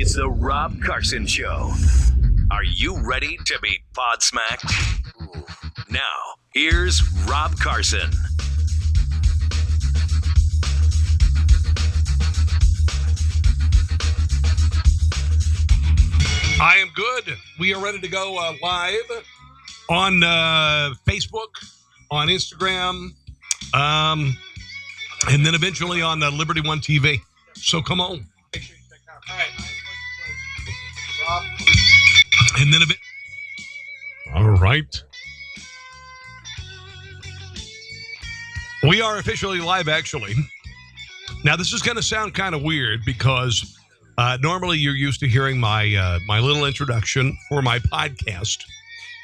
It's the Rob Carson Show. Are you ready to be podsmacked? Now, here's Rob Carson. I am good. We are ready to go live on Facebook, on Instagram, and then eventually on Liberty One TV. So come on. Make sure you check out. All right. And then a bit. All right. We are officially live, actually. Now, this is going to sound kind of weird because normally you're used to hearing my my little introduction for my podcast.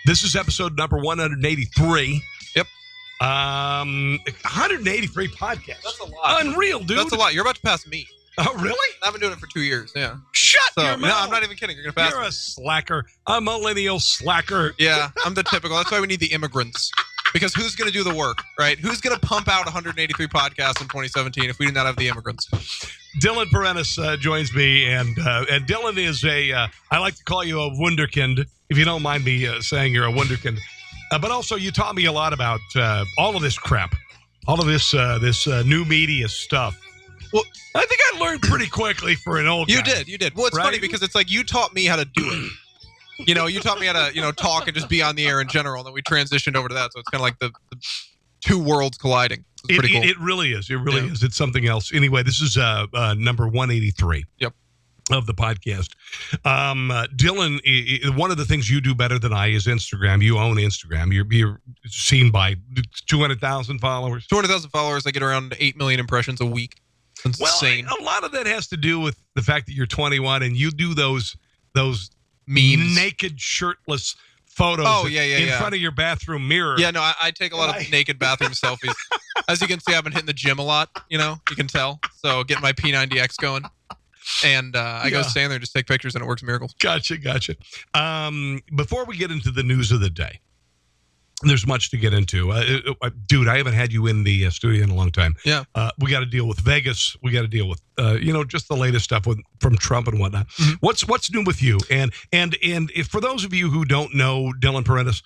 This is episode number 183. Yep. 183 podcasts. That's a lot. Unreal, dude. That's a lot. You're about to pass me. Oh, really? I've been doing it for 2 years. Yeah. Shut your mouth. No, I'm not even kidding. You're going to pass You're me. a slacker. A millennial slacker. Yeah, I'm the typical. That's why we need the immigrants. Because who's going to do the work, right? Who's going to pump out 183 podcasts in 2017 if we do not have the immigrants? Dylan Parentis joins me, and Dylan is I like to call you a Wunderkind, if you don't mind me saying you're a Wunderkind. But also, you taught me a lot about all of this crap, all of this new media stuff. Well, I think I learned pretty quickly for an old guy. You did. Well, it's right? funny because it's like you taught me how to do it. You know, you taught me how to, talk and just be on the air in general, and then we transitioned over to that. So it's kind of like the two worlds colliding. It's pretty cool. It really is. It really is. It's something else. Anyway, this is number 183. Yep. Of the podcast. Dylan, one of the things you do better than I is Instagram. You own Instagram. You're seen by 200,000 followers. 200,000 followers. I get around 8 million impressions a week. It's insane. A lot of that has to do with the fact that you're 21 and you do those memes, naked, shirtless photos in front of your bathroom mirror. Yeah, no, I take a lot of naked bathroom selfies. As you can see, I've been hitting the gym a lot, you can tell. So getting my P90X going. And I go stand there, just take pictures, and it works miracles. Gotcha. Before we get into the news of the day, there's much to get into. Dude, I haven't had you in the studio in a long time. Yeah. We got to deal with Vegas. We got to deal with, just the latest stuff from Trump and whatnot. Mm-hmm. What's new with you? And if, for those of you who don't know Dylan Parentis,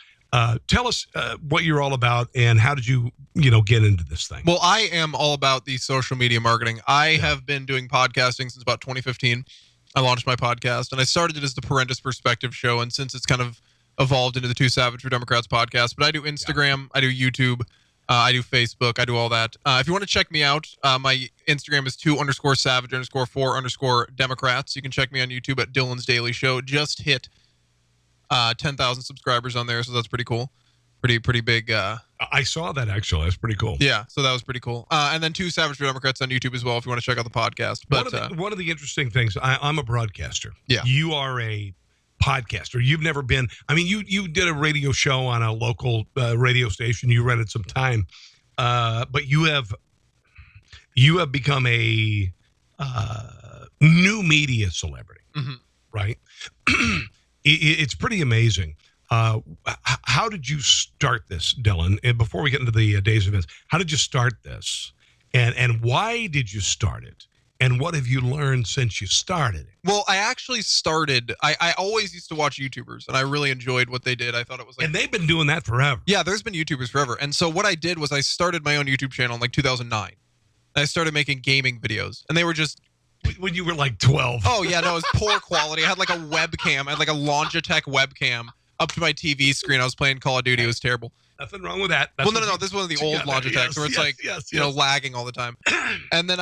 tell us what you're all about and how did you get into this thing? Well, I am all about the social media marketing. I have been doing podcasting since about 2015. I launched my podcast, and I started it as the Parentis Perspective show, and since it's kind of evolved into the Two Savage for Democrats podcast. But I do Instagram, I do YouTube, I do Facebook, I do all that. If you want to check me out, my Instagram is 2_savage_4_Democrats. You can check me on YouTube at Dylan's Daily Show. Just hit 10,000 subscribers on there, so that's pretty cool. Pretty big. I saw that, actually. That's pretty cool. Yeah, so that was pretty cool. And then 2 Savage for Democrats on YouTube as well if you want to check out the podcast. But one of the interesting things, I'm a broadcaster. Yeah. You are a podcaster. You've never been, you did a radio show on a local radio station. You rented some time, but you have become a new media celebrity, right? It's pretty amazing. How did you start this, Dylan? And before we get into the days of events, how did you start this? And why did you start it? And what have you learned since you started it? Well, I actually started, I always used to watch YouTubers, and I really enjoyed what they did. I thought it was like... And they've been doing that forever. Yeah, there's been YouTubers forever. And so what I did was I started my own YouTube channel in like 2009. And I started making gaming videos. And they were just... When you were like 12. Oh, yeah, no, it was poor quality. I had like a webcam. I had like a Logitech webcam up to my TV screen. I was playing Call of Duty. It was terrible. Nothing wrong with that. That's no. This is one of the old Logitechs where it's lagging all the 'Time. And then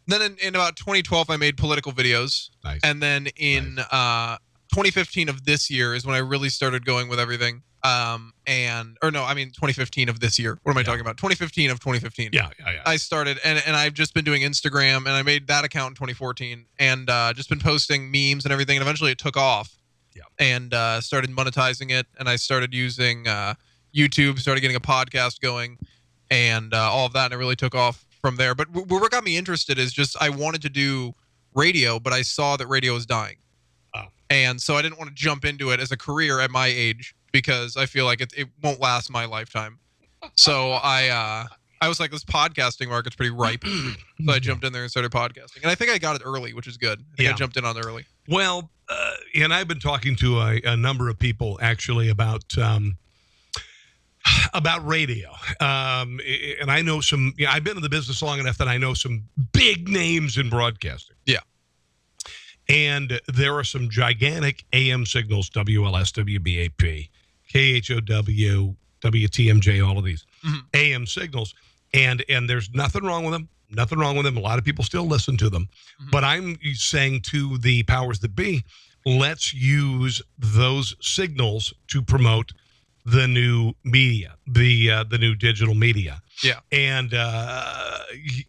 Then in about 2012, I made political videos. Nice. And then in 2015 of this year is when I really started going with everything. 2015 of this year. What am I talking about? 2015 of 2015. Yeah. I started, and I've just been doing Instagram, and I made that account in 2014, and just been posting memes and everything, and eventually it took off. Yeah. And started monetizing it, and I started using YouTube, started getting a podcast going, and all of that, and it really took off from there. But what got me interested is just I wanted to do radio, but I saw that radio was dying. Oh. And so I didn't want to jump into it as a career at my age because I feel like it won't last my lifetime. So I I was like, this podcasting market's pretty ripe. So I jumped in there and started podcasting. And I think I got it early, which is good. I think I jumped in on it early. Well, and I've been talking to a number of people actually about radio. And I know some, I've been in the business long enough that I know some big names in broadcasting. Yeah. And there are some gigantic AM signals, WLS, WBAP, KHOW, WTMJ, all of these AM signals. And there's nothing wrong with them. Nothing wrong with them. A lot of people still listen to them. But I'm saying to the powers that be, let's use those signals to promote the new media, the new digital media. Yeah. And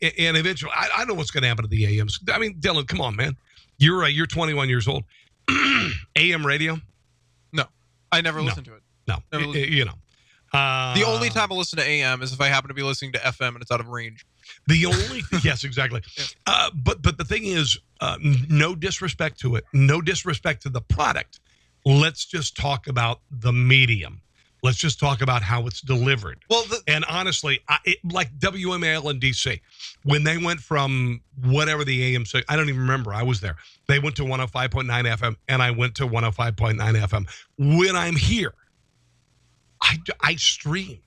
eventually, I don't know what's going to happen to the AMs. I mean, Dylan, come on, man. You're 21 years old. AM radio? No. I never listened to it. No. You know. The only time I listen to AM is if I happen to be listening to FM and it's out of range. The only yes, exactly. But the thing is, no disrespect to it, no disrespect to the product. Let's just talk about the medium. Let's just talk about how it's delivered. Well, and honestly, like WMAL in DC, when they went from whatever the AM, I don't even remember. I was there. They went to 105.9 FM, and I went to 105.9 FM. When I'm here, I stream.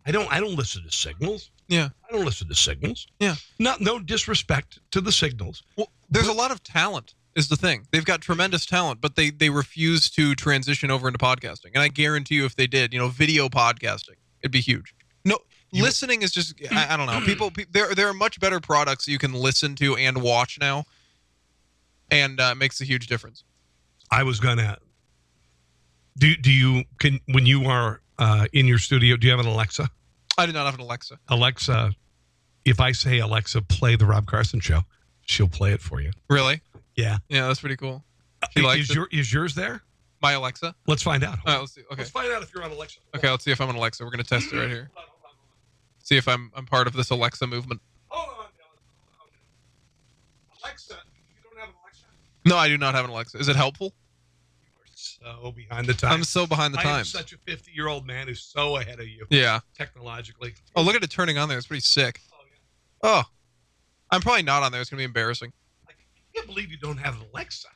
I don't listen to signals. Yeah. I don't listen to signals. Yeah. No disrespect to the signals. Well, there's a lot of talent is the thing. They've got tremendous talent, but they refuse to transition over into podcasting. And I guarantee you if they did, video podcasting, it'd be huge. No, listening is just, I don't know. People there are much better products you can listen to and watch now. And it makes a huge difference. I was going to, when you are in your studio, do you have an Alexa? I do not have an Alexa. Alexa, if I say, Alexa, play the Rob Carson show, she'll play it for you. Really? Yeah. Yeah, that's pretty cool. She likes it. Is yours there? My Alexa? Let's find out. All right, let's see. Okay. Let's find out if you're on Alexa. Okay, let's see if I'm on Alexa. We're going to test it right here. Hold on. See if I'm part of this Alexa movement. Hold on. Alexa, you don't have an Alexa? No, I do not have an Alexa. Is it helpful? So behind the times. I'm so behind the times. I am such a 50-year-old man who's so ahead of you. Yeah. Technologically. Oh, look at it turning on there. It's pretty sick. Oh, yeah. Oh. I'm probably not on there. It's going to be embarrassing. I can't believe you don't have an Alexa.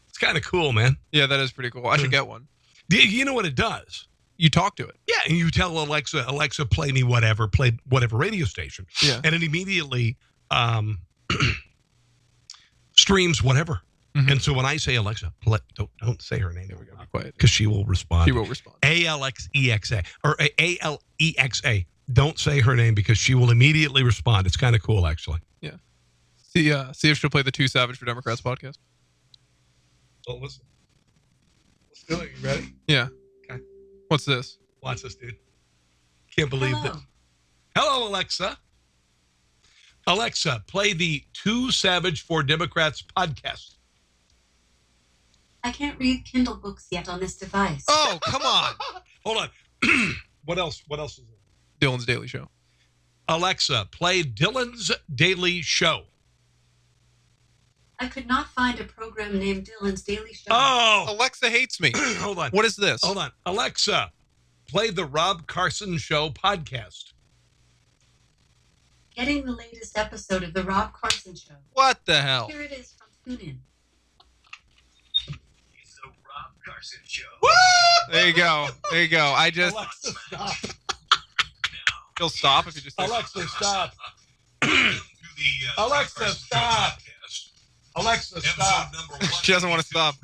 It's kind of cool, man. Yeah, that is pretty cool. I should get one. You know what it does? You talk to it. Yeah, and you tell Alexa, play me whatever, play whatever radio station. Yeah. And it immediately streams whatever. And so when I say Alexa, don't say her name. There we go. Be quiet. Because she will respond. She will respond. ALEXA or ALEXA. Don't say her name because she will immediately respond. It's kind of cool, actually. Yeah. See if she'll play the Two Savage for Democrats podcast. Oh, listen. Let's do it. You ready? Yeah. Okay. What's this? Watch this, dude. Can't believe that. Hello, Alexa. Alexa, play the Too Savage for Democrats podcast. I can't read Kindle books yet on this device. Oh, come on. Hold on. What else is there? Dylan's Daily Show. Alexa, play Dylan's Daily Show. I could not find a program named Dylan's Daily Show. Oh! Alexa hates me. Hold on. What is this? Hold on. Alexa, play the Rob Carson Show podcast. Getting the latest episode of The Rob Carson Show. What the hell? Here it is from TuneIn. It's the Rob Carson Show. Woo! There you go. I just... Alexa, stop. He'll stop if you just... Alexa, stop. Alexa, stop. Alexa, stop. She doesn't want to stop.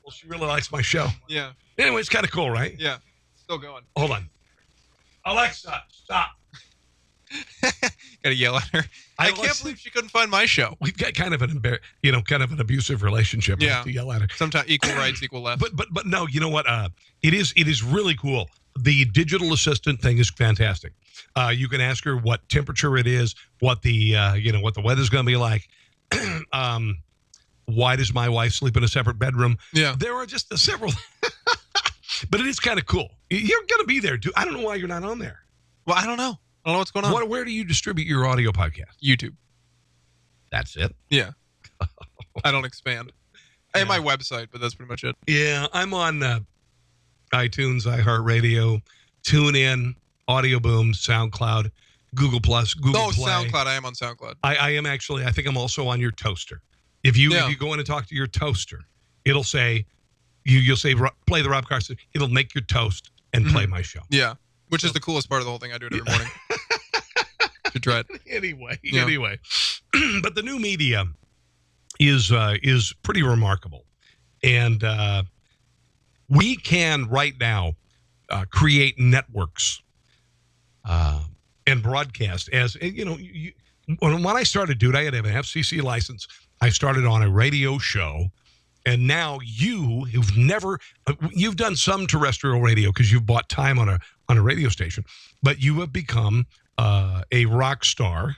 Well, she really likes my show. Yeah. Anyway, it's kind of cool, right? Yeah. Still going. Hold on. Alexa, stop. Gotta yell at her. I can't believe she couldn't find my show. We've got kind of an abusive relationship. Yeah. I have to yell at her. Sometimes equal rights, equal left. But no, you know what? It is really cool. The digital assistant thing is fantastic. You can ask her what temperature it is, what the what the weather's going to be like. Why does my wife sleep in a separate bedroom? Yeah. There are just several. But it is kind of cool. You're going to be there, dude. I don't know why you're not on there. Well, I don't know. I don't know what's going on. Where do you distribute your audio podcast? YouTube. That's it? Yeah. I don't expand. I have my website, but that's pretty much it. Yeah, I'm on iTunes, iHeartRadio, TuneIn, Audio Boom, SoundCloud, Google Plus, Google Play. SoundCloud. I am on SoundCloud. I am actually. I think I'm also on your toaster. If you go in and talk to your toaster, it'll say you'll say play the Rob Carson. It'll make your toast and play my show. Yeah, which is the coolest part of the whole thing. I do it every morning. Should try it. Anyway, but the new media is pretty remarkable, and we can right now create networks and broadcast as when I started, dude, I had to have an FCC license. I started on a radio show, and now you've done some terrestrial radio because you've bought time on a radio station, but you have become a rock star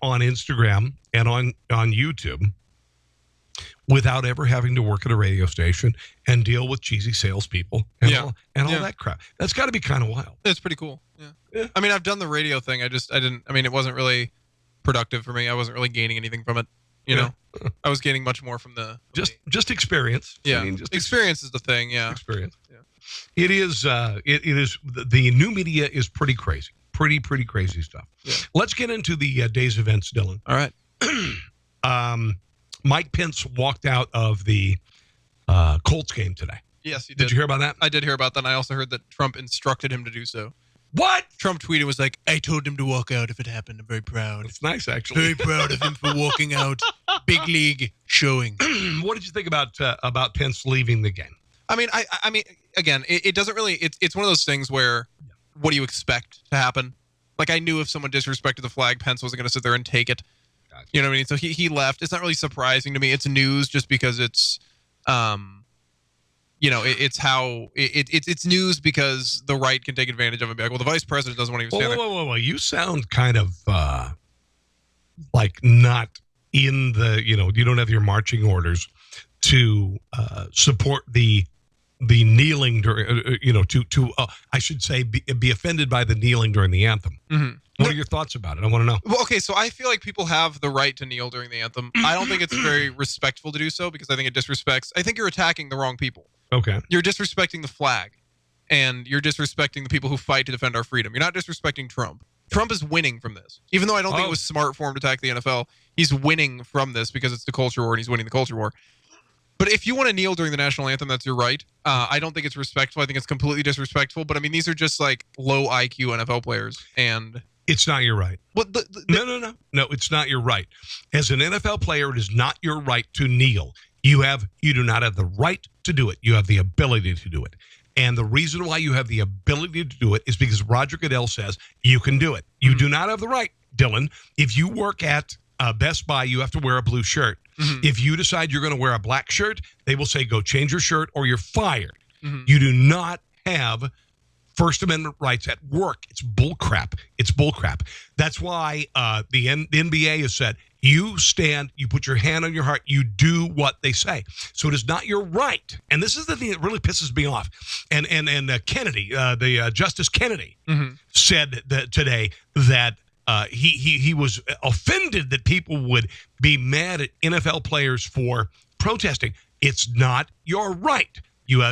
on Instagram and on YouTube without ever having to work at a radio station and deal with cheesy salespeople and all that crap. That's got to be kind of wild. It's pretty cool. Yeah. I mean, I've done the radio thing. It wasn't really productive for me. I wasn't really gaining anything from it. You know, I was gaining much more from just experience. Yeah. I mean, experience is the thing. Yeah. Experience. Yeah. It is, the new media is pretty crazy. Pretty crazy stuff. Yeah. Let's get into the day's events, Dylan. All right. Mike Pence walked out of the Colts game today. Yes, he did. Did you hear about that? I did hear about that, and I also heard that Trump instructed him to do so. What? Trump tweeted, was like, I told him to walk out if it happened. I'm very proud. It's nice, actually. Very proud of him for walking out. Big league showing. What did you think about Pence leaving the game? I mean, I mean, again, it doesn't really. It's one of those things where, what do you expect to happen? Like, I knew if someone disrespected the flag, Pence wasn't going to sit there and take it. Gotcha. You know what I mean? So he left. It's not really surprising to me. It's news just because it's, it's news because the right can take advantage of it. Be like, well, the vice president doesn't want to even stand there. Whoa. You sound kind of like not in the, you don't have your marching orders to support the kneeling during, I should say, be offended by the kneeling during the anthem. Mm-hmm. What are your thoughts about it? I want to know. Well, okay, so I feel like people have the right to kneel during the anthem. I don't think it's very respectful to do so because I think it disrespects. I think you're attacking the wrong people. Okay. You're disrespecting the flag, and you're disrespecting the people who fight to defend our freedom. You're not disrespecting Trump. Trump is winning from this. Even though I don't think it was smart for him to attack the NFL, he's winning from this because it's the culture war and he's winning the culture war. But if you want to kneel during the national anthem, that's your right. I don't think it's respectful. I think it's completely disrespectful. But I mean, these are just like low IQ NFL players, and it's not your right. Well, No, it's not your right. As an NFL player, it is not your right to kneel. You do not have the right to do it. You have the ability to do it. And the reason why you have the ability to do it is because Roger Goodell says you can do it. You do not have the right, Dylan. If you work at Best Buy, you have to wear a blue shirt. Mm-hmm. If you decide you're going to wear a black shirt, they will say, go change your shirt or you're fired. Mm-hmm. You do not have First Amendment rights at work. It's bullcrap. That's why the NBA has said, you stand, you put your hand on your heart, you do what they say. So it is not your right. And this is the thing that really pisses me off. And Kennedy, Justice Kennedy, said that today that he was offended that people would be mad at NFL players for protesting. It's not your right. You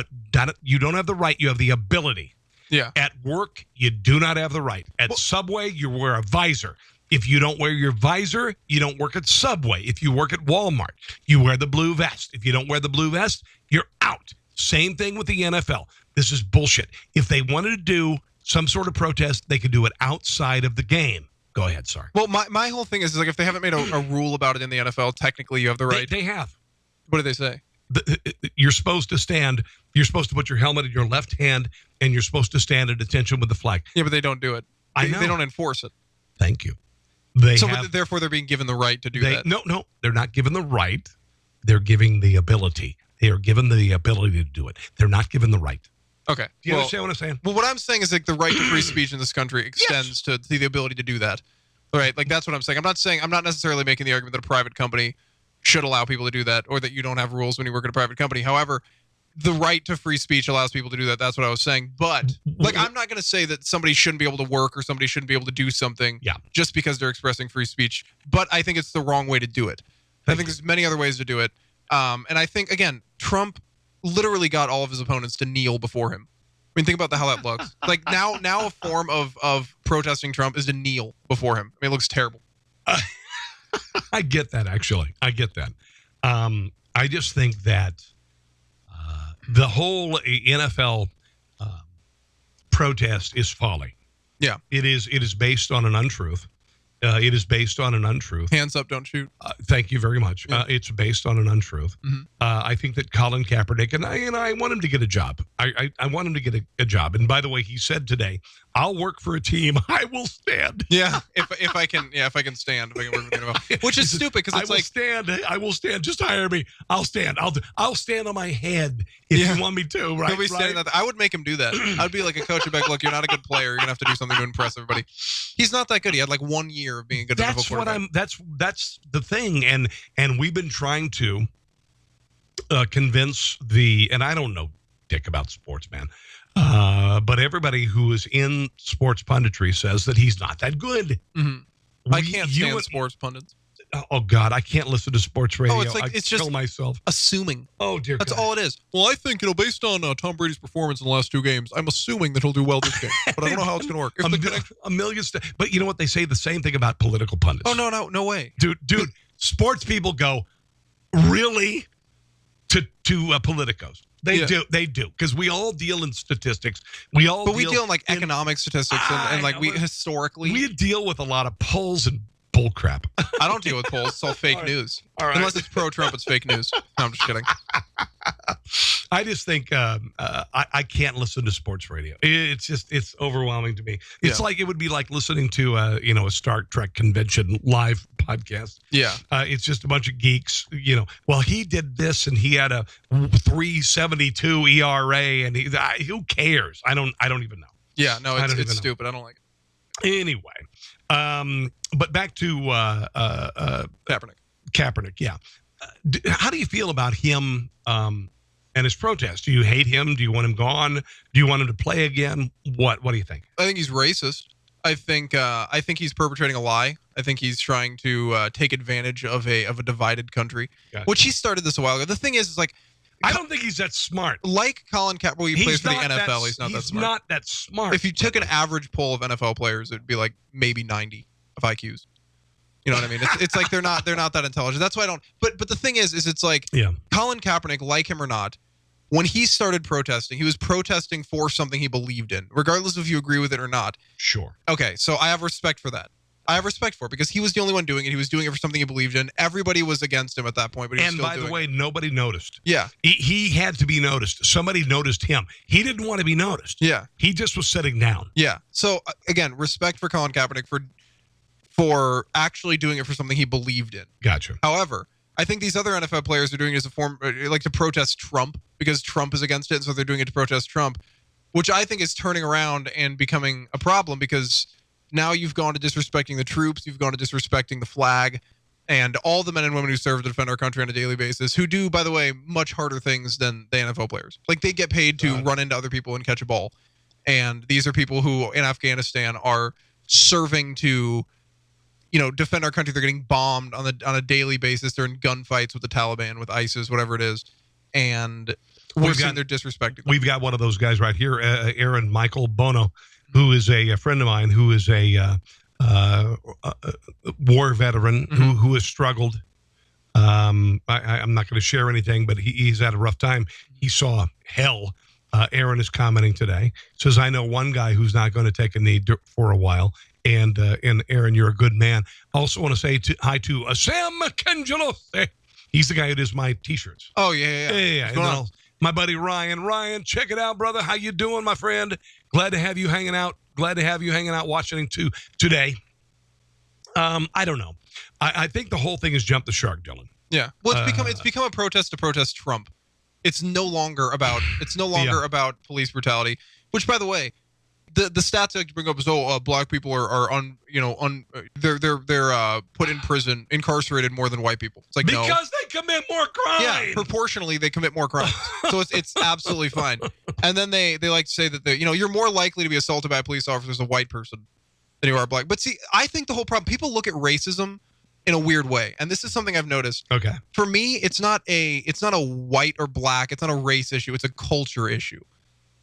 don't have the right. You have the ability. Yeah. At work, you do not have the right. At Subway, you wear a visor. If you don't wear your visor, you don't work at Subway. If you work at Walmart, you wear the blue vest. If you don't wear the blue vest, you're out. Same thing with the NFL. This is bullshit. If they wanted to do some sort of protest, they could do it outside of the game. Go ahead, sorry. Well, my whole thing is like if they haven't made a rule about it in the NFL, technically you have the right. They have. What do they say? You're supposed to stand. You're supposed to put your helmet in your left hand, and you're supposed to stand at attention with the flag. Yeah, but they don't do it. I know. They don't enforce it. Thank you. Therefore, they're being given the right to do that. No, they're not given the right. They're giving the ability. They are given the ability to do it. They're not given the right. Okay. Do you understand what I'm saying? Well, what I'm saying is like the right to free speech in this country extends to the ability to do that. All right. Like that's what I'm saying. I'm not necessarily making the argument that a private company should allow people to do that or that you don't have rules when you work at a private company. However, the right to free speech allows people to do that. That's what I was saying. But like, I'm not going to say that somebody shouldn't be able to work or somebody shouldn't be able to do something just because they're expressing free speech. But I think it's the wrong way to do it. I think there's many other ways to do it. And I think, again, Trump literally got all of his opponents to kneel before him. mean, think about how that looks. Like now a form of protesting Trump is to kneel before him. I mean, it looks terrible. I get that, actually. I get that. I just think that the whole NFL protest is folly. Yeah. It is based on an untruth. It is based on an untruth. Hands up, don't shoot. Thank you very much. Yeah. It's based on an untruth. Mhm. I think that Colin Kaepernick, and I want him to get a job. I want him to get a job. And by the way, he said today, I'll work for a team. I will stand. Yeah, if I can stand, if I can work with the NFL. Which is stupid because it's like I will stand. Just hire me. I'll stand. I'll stand on my head if you want me to. Right? he'll be standing there. I would make him do that. I'd be like a coach. I'd be like, look, you're not a good player. You're gonna have to do something to impress everybody. He's not that good. He had like 1 year of being a good NFL quarterback. That's the thing, and we've been trying to convince and I don't know dick about sports, man. But everybody who is in sports punditry says that he's not that good. Mm-hmm. I can't stand sports pundits. Oh God, I can't listen to sports radio. Oh, it's like it's just kill myself. Assuming. Oh dear. That's God. all it is. Well, I think based on Tom Brady's performance in the last 2 games, I'm assuming that he'll do well this game, but I don't know how it's going to work. A million. But you know what? They say the same thing about political pundits. Oh no way, dude. Sports people go really to politicos. They do because we all deal in statistics. We deal in like economic statistics and like we historically we deal with a lot of polls and bull crap. I don't deal with polls. It's all fake news. All right. Unless it's pro-Trump, it's fake news. No, I'm just kidding. I just think I can't listen to sports radio. It's overwhelming to me. It's like it would be like listening to a Star Trek convention live podcast. Yeah. It's just a bunch of geeks. Well, he did this and he had a 3.72 ERA and who cares? I don't even know. Yeah. No, it's stupid. I don't like it. Anyway, but back to Kaepernick. Kaepernick, yeah. How do you feel about him and his protest? Do you hate him? Do you want him gone? Do you want him to play again? What do you think? I think he's racist. I think he's perpetrating a lie. I think he's trying to take advantage of a divided country, which he started this a while ago. The thing is like, I don't think he's that smart. Like Colin Kaepernick, well, he plays for the NFL. He's not that smart. He's not that smart. If you took an average poll of NFL players, it'd be like maybe 90 of IQs. You know what I mean? It's like they're not that intelligent. That's why I don't. But the thing is it's like Colin Kaepernick, like him or not, when he started protesting, he was protesting for something he believed in, regardless of if you agree with it or not. Sure. Okay, so I have respect for that. I have respect for it because he was the only one doing it. He was doing it for something he believed in. Everybody was against him at that point, but he was still doing it. And by the way, nobody noticed. Yeah. He had to be noticed. Somebody noticed him. He didn't want to be noticed. Yeah. He just was sitting down. Yeah. So, again, respect for Colin Kaepernick for actually doing it for something he believed in. Gotcha. However, I think these other NFL players are doing it as a form, like to protest Trump because Trump is against it, so they're doing it to protest Trump, which I think is turning around and becoming a problem because now you've gone to disrespecting the troops, you've gone to disrespecting the flag, and all the men and women who serve to defend our country on a daily basis, who do, by the way, much harder things than the NFL players. Like, they get paid to run into other people and catch a ball. And these are people who, in Afghanistan, are serving to, defend our country. They're getting bombed on a daily basis. They're in gunfights with the Taliban, with ISIS, whatever it is. And we're seeing they're disrespecting them. We've got one of those guys right here, Aaron Michael Bono, who is a friend of mine, who is a war veteran who has struggled. I'm not going to share anything, but he's had a rough time. He saw hell. Aaron is commenting today. Says, I know one guy who's not going to take a knee for a while. And Aaron, you're a good man. I also want to say hi to Sam Cangelos. He's the guy who does my T-shirts. Oh, yeah. What's going on? My buddy Ryan. Ryan, check it out, brother. How you doing, my friend? Glad to have you hanging out. Watching today. I don't know. I think the whole thing has jumped the shark, Dylan. Yeah. Well, it's become a protest to protest Trump. It's no longer about about police brutality. Which, by the way, the stats I bring up is black people are they're put in prison, incarcerated more than white people. It's like because they commit more crime. Yeah, proportionally they commit more crimes. So it's absolutely fine. And then they like to say that you're more likely to be assaulted by a police officer as a white person than you are black. But see, I think the whole problem, people look at racism in a weird way, and this is something I've noticed. Okay. For me, it's not a white or black, it's not a race issue, it's a culture issue.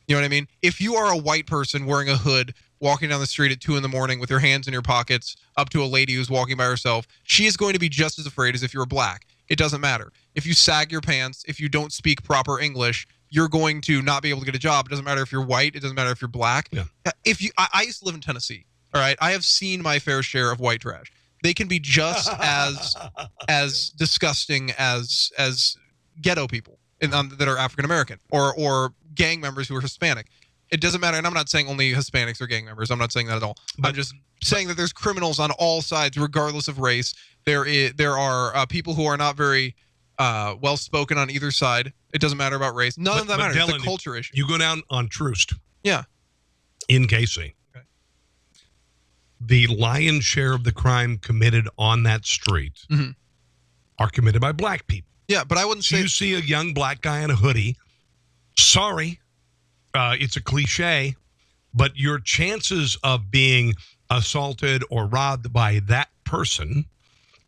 You know what I mean? If you are a white person wearing a hood, walking down the street at 2 a.m. with your hands in your pockets up to a lady who's walking by herself, she is going to be just as afraid as if you're black. It doesn't matter. If you sag your pants, if you don't speak proper English, you're going to not be able to get a job. It doesn't matter if you're white. It doesn't matter if you're black. Yeah. I used to live in Tennessee. All right. I have seen my fair share of white trash. They can be just as disgusting as ghetto people that are African American or gang members who are Hispanic. It doesn't matter, and I'm not saying only Hispanics are gang members. I'm not saying that at all. I'm just saying that there's criminals on all sides, regardless of race. There are people who are not very well spoken on either side. It doesn't matter about race. None of that matters. It's a culture issue. You go down on Troost. Yeah. In KC. Okay. The lion's share of the crime committed on that street are committed by black people. Yeah, but I wouldn't say you see a young black guy in a hoodie. Sorry, it's a cliche, but your chances of being assaulted or robbed by that person,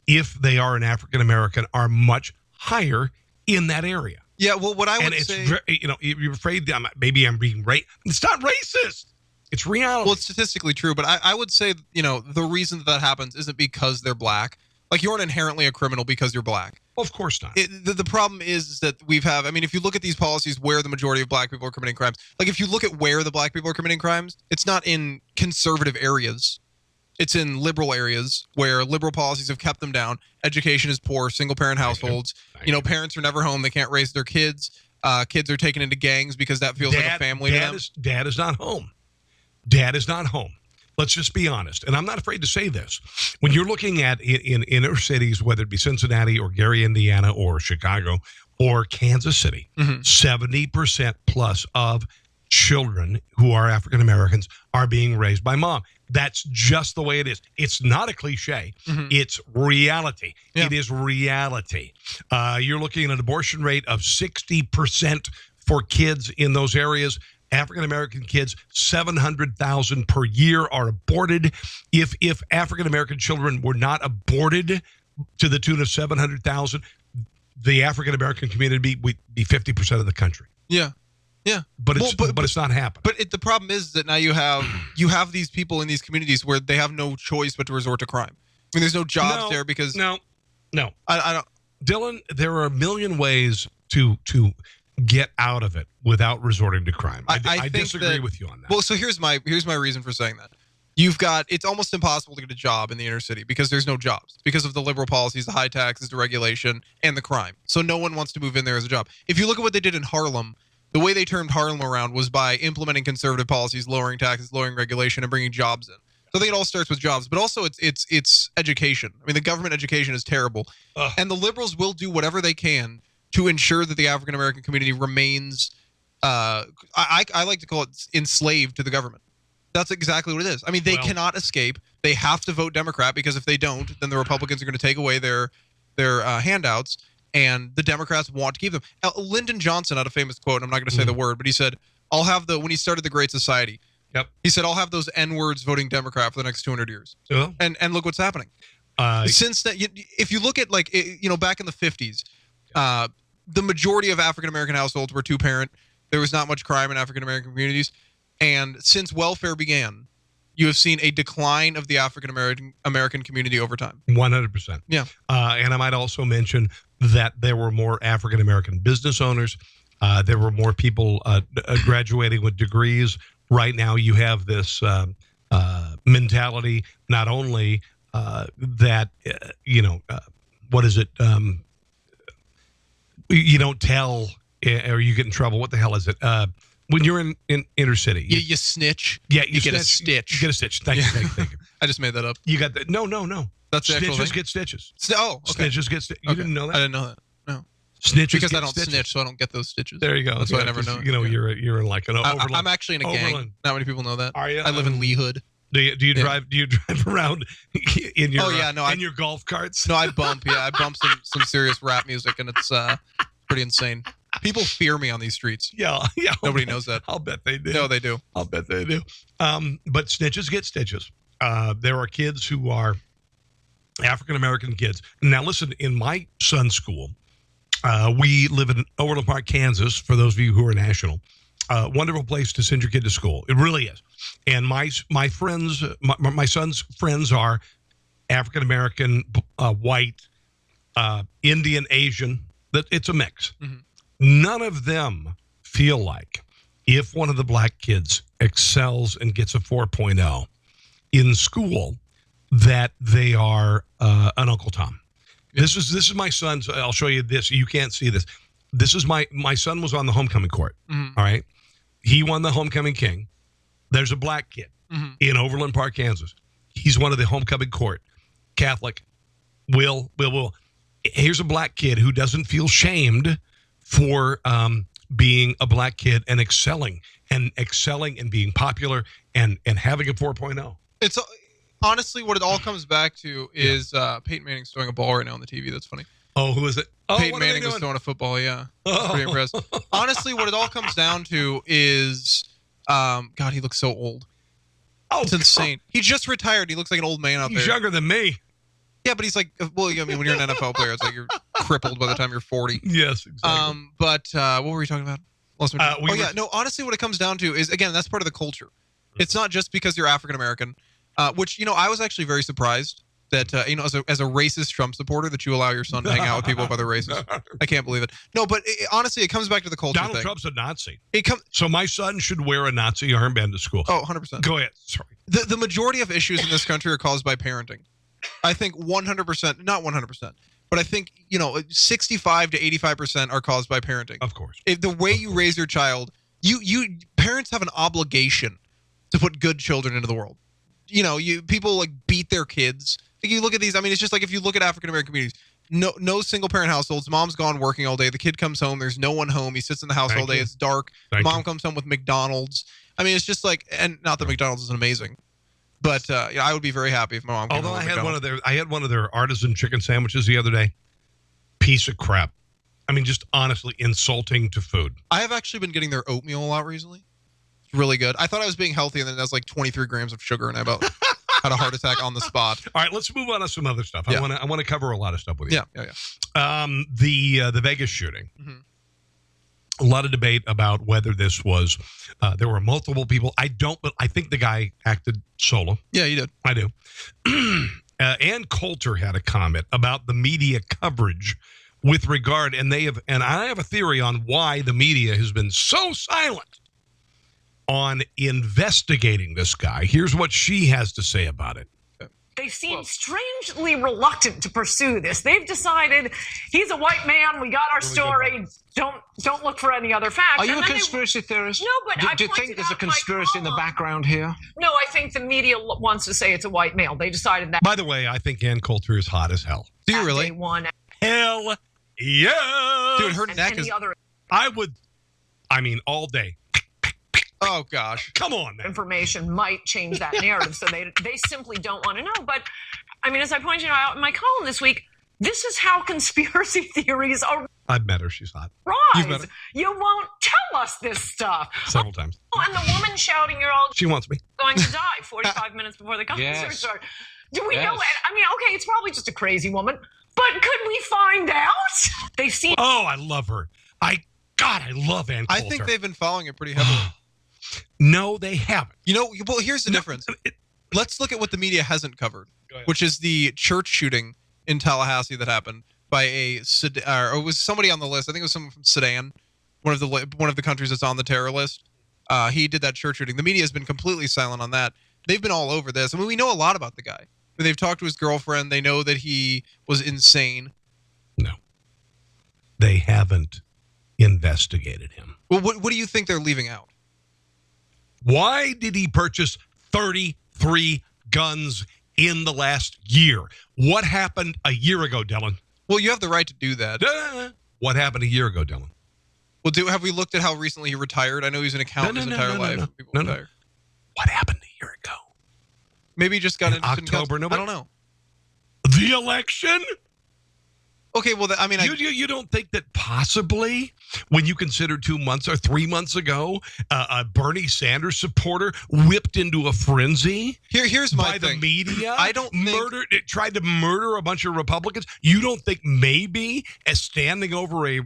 if they are an African American, are much higher in that area. Yeah, well, what I would say, you're afraid that maybe I'm being racist. It's not racist. It's reality. Well, it's statistically true, but I would say, the reason that happens isn't because they're black. Like, you aren't inherently a criminal because you're black. Of course not. The problem is that if you look at these policies where the majority of black people are committing crimes, like if you look at where the black people are committing crimes, it's not in conservative areas. It's in liberal areas where liberal policies have kept them down. Education is poor, single-parent households. Parents are never home. They can't raise their kids. Kids are taken into gangs because that feels like a family to them. Dad is not home. Dad is not home. Let's just be honest. And I'm not afraid to say this. When you're looking at in inner cities, whether it be Cincinnati or Gary, Indiana, or Chicago or Kansas City, 70% plus of children who are African Americans are being raised by mom. That's just the way it is. It's not a cliche. It's reality. Yeah. It is reality. You're looking at an abortion rate of 60% for kids in those areas. African-American kids, 700,000 per year are aborted. If African-American children were not aborted to the tune of 700,000, the African-American community would be 50% of the country. Yeah. Yeah. But it's not happening. But the problem is that now you have these people in these communities where they have no choice but to resort to crime. I mean, there's no jobs there because... No. I don't... Dylan, there are a million ways to get out of it without resorting to crime. I disagree with you on that. Well, so here's my reason for saying that. It's almost impossible to get a job in the inner city because there's no jobs because of the liberal policies, the high taxes, the regulation, and the crime. So no one wants to move in there as a job. If you look at what they did in Harlem, the way they turned Harlem around was by implementing conservative policies, lowering taxes, lowering regulation, and bringing jobs in. So I think it all starts with jobs, but also it's education. I mean, the government education is terrible, and the liberals will do whatever they can to ensure that the African American community remains, I like to call it enslaved to the government. That's exactly what it is. I mean, they cannot escape. They have to vote Democrat because if they don't, then the Republicans are going to take away their handouts, and the Democrats want to keep them. Lyndon Johnson had a famous quote, and I'm not going to say the word, but he said, when he started the Great Society, he said, I'll have those N-words voting Democrat for the next 200 years. And look what's happening. Since that, if you look at back in the 50s, the majority of African-American households were two-parent. There was not much crime in African-American communities. And since welfare began, you have seen a decline of the African-American community over time. 100%. Yeah. And I might also mention that there were more African-American business owners. There were more people graduating with degrees. Right now you have this mentality, not only that, what is it? You don't tell or you get in trouble. What the hell is it? When you're in inner city. You snitch. Yeah, you get a stitch. You get a stitch. Thank you. I just made that up. You got that? No. That's the actual Stitches thing? get stitches. Okay. Stitches get stitches. You didn't know that? I didn't know that. No. Snitches because get I don't stitches. snitch, so I don't get those stitches. There you go. That's why I never know. You're in like an Overland. I'm actually in a gang. Not many people know that. Are you? I live in Lee Hood. Do you drive around in your in your golf carts? No, I bump. Yeah, I bump some serious rap music, and it's pretty insane. People fear me on these streets. Yeah. Nobody knows that. I'll bet they do. No, they do. I'll bet they do. But snitches get stitches. There are kids who are African-American kids. Now, listen, in my son's school, we live in Overland Park, Kansas, for those of you who are national. a wonderful place to send your kid to school. It really is. And my friends, my son's friends are African American, white, Indian, Asian. That it's a mix. Mm-hmm. None of them feel like if one of the black kids excels and gets a 4.0 in school, that they are an Uncle Tom. Yeah. This is my son's. I'll show you this. You can't see this. This is my son was on the homecoming court. Mm-hmm. All right, he won the homecoming king. There's a black kid in Overland Park, Kansas. He's one of the homecoming court. Catholic. Will. Here's a black kid who doesn't feel shamed for being a black kid and excelling and being popular and having a 4.0. It's honestly what it all comes back to is Peyton Manning's throwing a ball right now on the TV. That's funny. Oh, who is it? Oh, Peyton Manning was throwing a football. Yeah, pretty impressed. Honestly, what it all comes down to is, God, he looks so old. Oh, it's insane. He just retired. He looks like an old man out there. He's younger than me. Yeah, but he's like, well, I mean, when you're an NFL player, it's like you're crippled by the time you're 40. Yes, exactly. But what were we talking about? Honestly, what it comes down to is, again, that's part of the culture. It's not just because you're African American, which, I was actually very surprised that, as a racist Trump supporter, that you allow your son to hang out with people of other races. I can't believe it. No, but honestly, it comes back to the culture Donald thing. Trump's a Nazi. So my son should wear a Nazi armband to school. Oh, 100%. Go ahead. Sorry. The majority of issues in this country are caused by parenting. I think 100%, not 100%, but I think, 65 to 85% are caused by parenting. Of course. If the way you raise your child, parents have an obligation to put good children into the world. People like beat their kids. Like you look at these, I mean, it's just like if you look at African American communities, no single parent households, mom's gone working all day, the kid comes home, there's no one home, he sits in the house all day, it's dark, mom comes home with McDonald's. I mean, it's just like, and not that McDonald's isn't amazing. But I would be very happy if my mom came home. Although I had one of their artisan chicken sandwiches the other day. Piece of crap. I mean, just honestly insulting to food. I have actually been getting their oatmeal a lot recently. It's really good. I thought I was being healthy, and then that's like 23 grams of sugar, and I about had a heart attack on the spot. All right, let's move on to some other stuff. Yeah. I want to cover a lot of stuff with you. Yeah. The Vegas shooting. Mm-hmm. A lot of debate about whether this was there were multiple people. I think the guy acted solo. Yeah, he did. I do. Ann Coulter had a comment about the media coverage with regard, and I have a theory on why the media has been so silent on investigating this guy. Here's what she has to say about it. They seem strangely reluctant to pursue this. They've decided he's a white man. We got our story. Don't look for any other facts. Are you a conspiracy theorist? No, but do you think there's a conspiracy in the background here? No, I think the media wants to say it's a white male. They decided that. By the way, I think Ann Coulter is hot as hell. Do you really? Day one. Hell yeah. Dude, her neck is... all day. Oh, gosh. Come on, man. Information might change that narrative, so they simply don't want to know. But, I mean, as I pointed out in my column this week, this is how conspiracy theories are. I've met her. She's hot. You've met her. You won't tell us this stuff. Several times. Oh, and the woman shouting, "You're all she wants me." Going to die 45 minutes before the concert started. Do we know it? I mean, okay, it's probably just a crazy woman, but could we find out? They've seen. Oh, I love her. I love Ann Coulter. I think they've been following it pretty heavily. No, they haven't. Well, here's the difference. Let's look at what the media hasn't covered, which is the church shooting in Tallahassee that happened by it was somebody on the list. I think it was someone from Sudan, one of the countries that's on the terror list. He did that church shooting. The media has been completely silent on that. They've been all over this. I mean, we know a lot about the guy. They've talked to his girlfriend. They know that he was insane. No, they haven't investigated him. Well, what do you think they're leaving out? Why did he purchase 33 guns in the last year? What happened a year ago, Dylan? Well, you have the right to do that. What happened a year ago, Dylan? Well, have we looked at how recently he retired? I know he's an accountant his entire life. No. What happened a year ago? Maybe he just got in October, November? I don't know. The election? Okay, well, I mean, You don't think that possibly, when you consider 2 months or 3 months ago, a Bernie Sanders supporter whipped into a frenzy here's my by thing. the media, I don't think tried to murder a bunch of Republicans. You don't think maybe as standing over a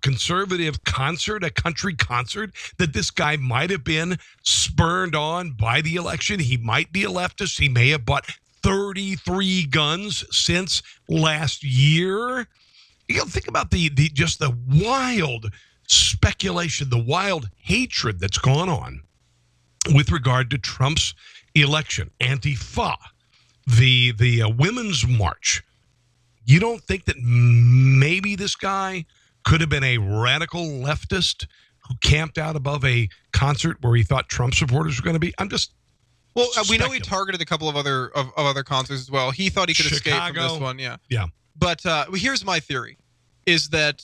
conservative concert, a country concert, that this guy might have been spurned on by the election? He might be a leftist. He may have bought 33 guns since last year. You know, think about the just the wild speculation, the wild hatred that's gone on with regard to Trump's election. Antifa, the Women's March. You don't think that maybe this guy could have been a radical leftist who camped out above a concert where he thought Trump supporters were going to be? I'm just Well, we know he targeted a couple of other concerts as well. He thought he could escape from this one, yeah. Yeah. But here's my theory, is that,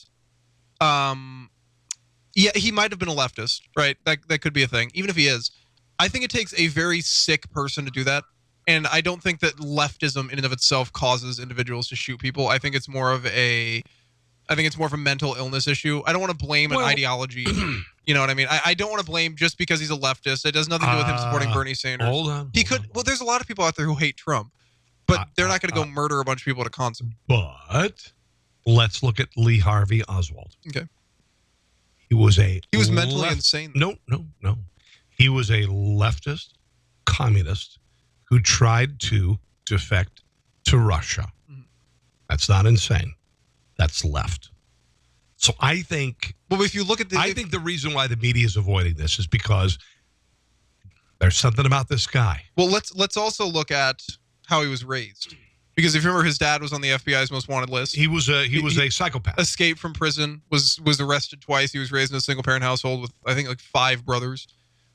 he might have been a leftist, right? That could be a thing, even if he is. I think it takes a very sick person to do that, and I don't think that leftism in and of itself causes individuals to shoot people. I think it's more of a mental illness issue. I don't want to blame an ideology. You know what I mean? I don't want to blame just because he's a leftist. It has nothing to do with him supporting Bernie Sanders. Hold on. Well, there's a lot of people out there who hate Trump, but they're not going to go murder a bunch of people at a concert. But let's look at Lee Harvey Oswald. Okay. He was mentally insane. No. He was a leftist communist who tried to defect to Russia. Mm-hmm. That's not insane. That's left. So I think. Well, if you look at I think the reason why the media is avoiding this is because there's something about this guy. Well, let's also look at how he was raised. Because if you remember, his dad was on the FBI's most wanted list. He was a psychopath. Escaped from prison, was arrested twice. He was raised in a single parent household with, I think, like 5 brothers.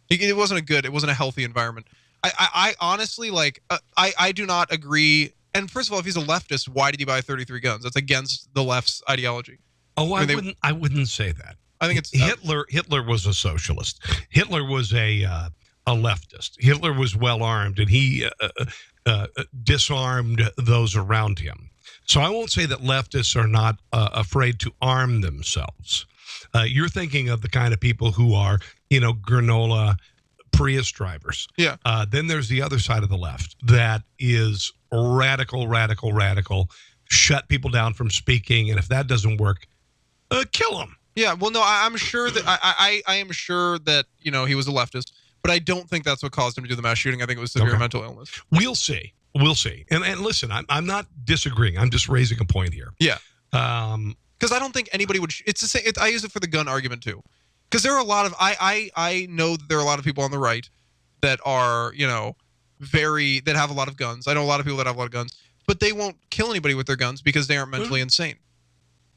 It wasn't a healthy environment. I honestly, I do not agree. And first of all, if he's a leftist, why did he buy 33 guns? That's against the left's ideology. Oh, I wouldn't say that. I think it's Hitler was a socialist. Hitler was a leftist. Hitler was well armed, and he disarmed those around him. So I won't say that leftists are not afraid to arm themselves. You're thinking of the kind of people who are, granola Prius drivers. Yeah. Then there's the other side of the left that is radical, shut people down from speaking, and if that doesn't work, kill them. Yeah. Well, no, I'm sure that I am sure that he was a leftist, but I don't think that's what caused him to do the mass shooting. I think it was severe mental illness. We'll see. And listen, I'm not disagreeing. I'm just raising a point here. Yeah. Because I don't think anybody would. It's the same. I use it for the gun argument too. Because there are a lot of I know that there are a lot of people on the right that are that have a lot of guns. I know a lot of people that have a lot of guns, but they won't kill anybody with their guns because they aren't mentally insane.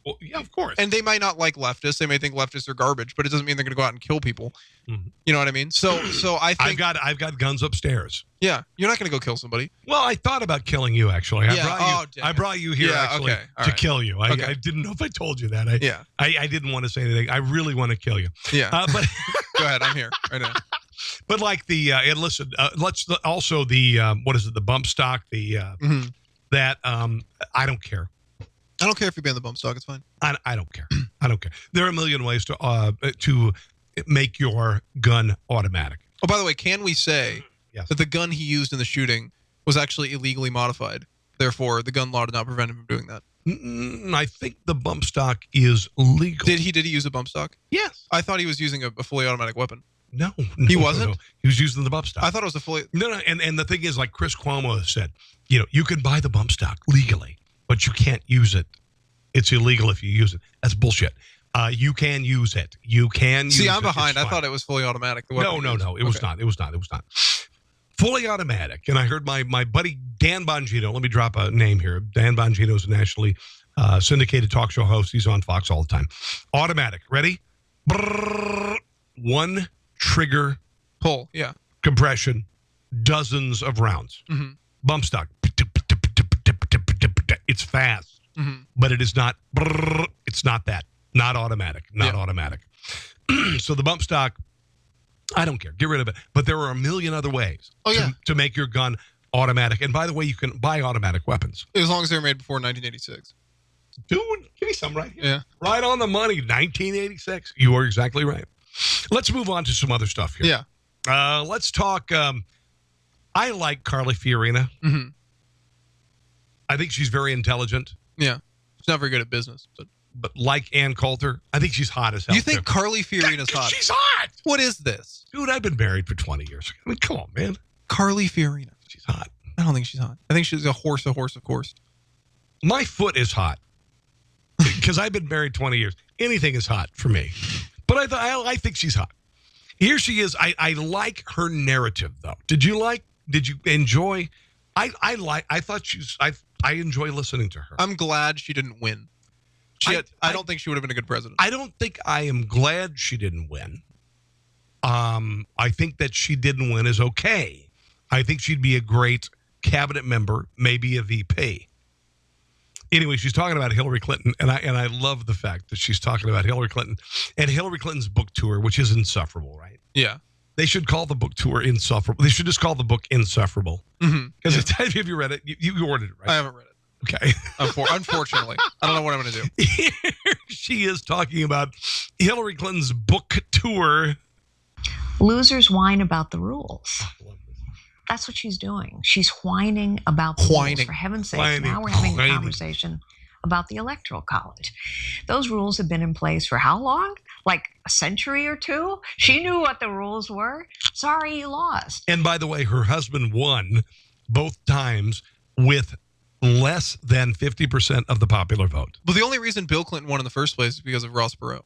Well, yeah, of course. And they might not like leftists. They may think leftists are garbage, but it doesn't mean they're going to go out and kill people. Mm-hmm. You know what I mean? So I think I've got guns upstairs. Yeah, you're not going to go kill somebody. Well, I thought about killing you actually. I brought you here actually to kill you. I didn't know if I told you that. I didn't want to say anything. I really want to kill you. Yeah. But go ahead. I'm here right now. But like and listen, let's also what is it? The bump stock. That I don't care. I don't care if you ban the bump stock. It's fine. I don't care. I don't care. There are a million ways to make your gun automatic. Oh, by the way, can we say that the gun he used in the shooting was actually illegally modified? Therefore, the gun law did not prevent him from doing that. I think the bump stock is legal. Did he use a bump stock? Yes. I thought he was using a fully automatic weapon. No, he wasn't. No. He was using the bump stock. I thought it was a fully. No. And the thing is, like Chris Cuomo has said, you can buy the bump stock legally, but you can't use it. It's illegal if you use it. That's bullshit. You can use it. You can use it. See, I'm behind. I thought it was fully automatic. No. It was not. It was not. Fully automatic. And I heard my buddy Dan Bongino. Let me drop a name here. Dan Bongino is a nationally syndicated talk show host. He's on Fox all the time. Automatic. Ready? Brrr, one trigger. Pull. Yeah. Compression. Dozens of rounds. Mm-hmm. Bump stock. It's fast. Mm-hmm. But it is not. It's not that. Not automatic. Automatic. So the bump stock, I don't care. Get rid of it. But there are a million other ways to make your gun automatic. And by the way, you can buy automatic weapons. As long as they were made before 1986. Dude, give me some right here. Yeah. Right on the money, 1986. You are exactly right. Let's move on to some other stuff here. Yeah. Let's talk. I like Carly Fiorina. Mm-hmm. I think she's very intelligent. Yeah. She's not very good at business, But like Ann Coulter, I think she's hot as hell. You think Carly Fiorina's hot? She's hot. What is this? Dude, I've been married for 20 years. I mean, come on, man. Carly Fiorina. She's hot. I don't think she's hot. I think she's a horse, of course. My foot is hot because I've been married 20 years. Anything is hot for me. But I think she's hot. Here she is. I like her narrative, though. Did you enjoy? I enjoy listening to her. I'm glad she didn't win. I don't think she would have been a good president. I don't think I am glad she didn't win. I think that she didn't win is okay. I think she'd be a great cabinet member, maybe a VP. Anyway, she's talking about Hillary Clinton, and I love the fact that she's talking about Hillary Clinton and Hillary Clinton's book tour, which is insufferable, right? Yeah. They should call the book tour insufferable. They should just call the book Insufferable. Because have you read it? You ordered it, right? I haven't read it. Okay. Unfortunately. I don't know what I'm going to do. Here she is talking about Hillary Clinton's book tour. Losers whine about the rules. That's what she's doing. She's whining about the rules. For heaven's sake, now we're having a conversation about the Electoral College. Those rules have been in place for how long? Like a century or two? She knew what the rules were. Sorry, you lost. And by the way, her husband won both times with less than 50% of the popular vote. But the only reason Bill Clinton won in the first place is because of Ross Perot.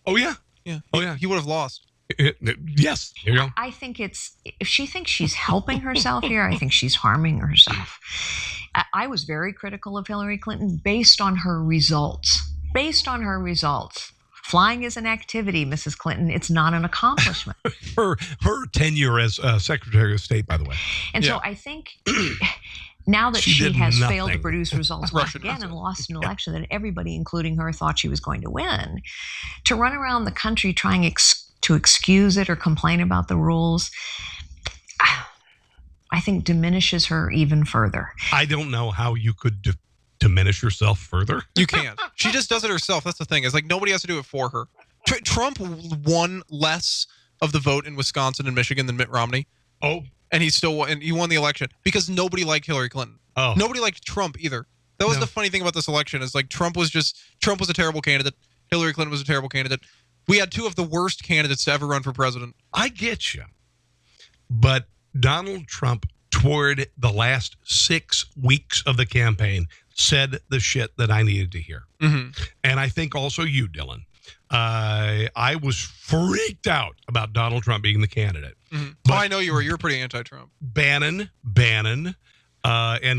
Oh, yeah? Yeah. Oh, yeah. He would have lost. Yes. Here you go. I think if she thinks she's helping herself here, I think she's harming herself. I was very critical of Hillary Clinton based on her results. Flying is an activity, Mrs. Clinton. It's not an accomplishment. her tenure as Secretary of State, by the way. And so I think now that she has failed to produce results once again and lost an election that everybody, including her, thought she was going to win, to run around the country trying to excuse it or complain about the rules, I think diminishes her even further. I don't know how you could diminish yourself further. You can't. She just does it herself. That's the thing. It's like nobody has to do it for her. Trump won less of the vote in Wisconsin and Michigan than Mitt Romney. Oh. And he won the election because nobody liked Hillary Clinton. Oh. Nobody liked Trump either. That was the funny thing about this election is like Trump was a terrible candidate. Hillary Clinton was a terrible candidate. We had two of the worst candidates to ever run for president. I get you. But Donald Trump, toward the last 6 weeks of the campaign, said the shit that I needed to hear. Mm-hmm. And I think also you, Dylan. I was freaked out about Donald Trump being the candidate. Mm-hmm. But I know you were. You're pretty anti-Trump. Bannon, and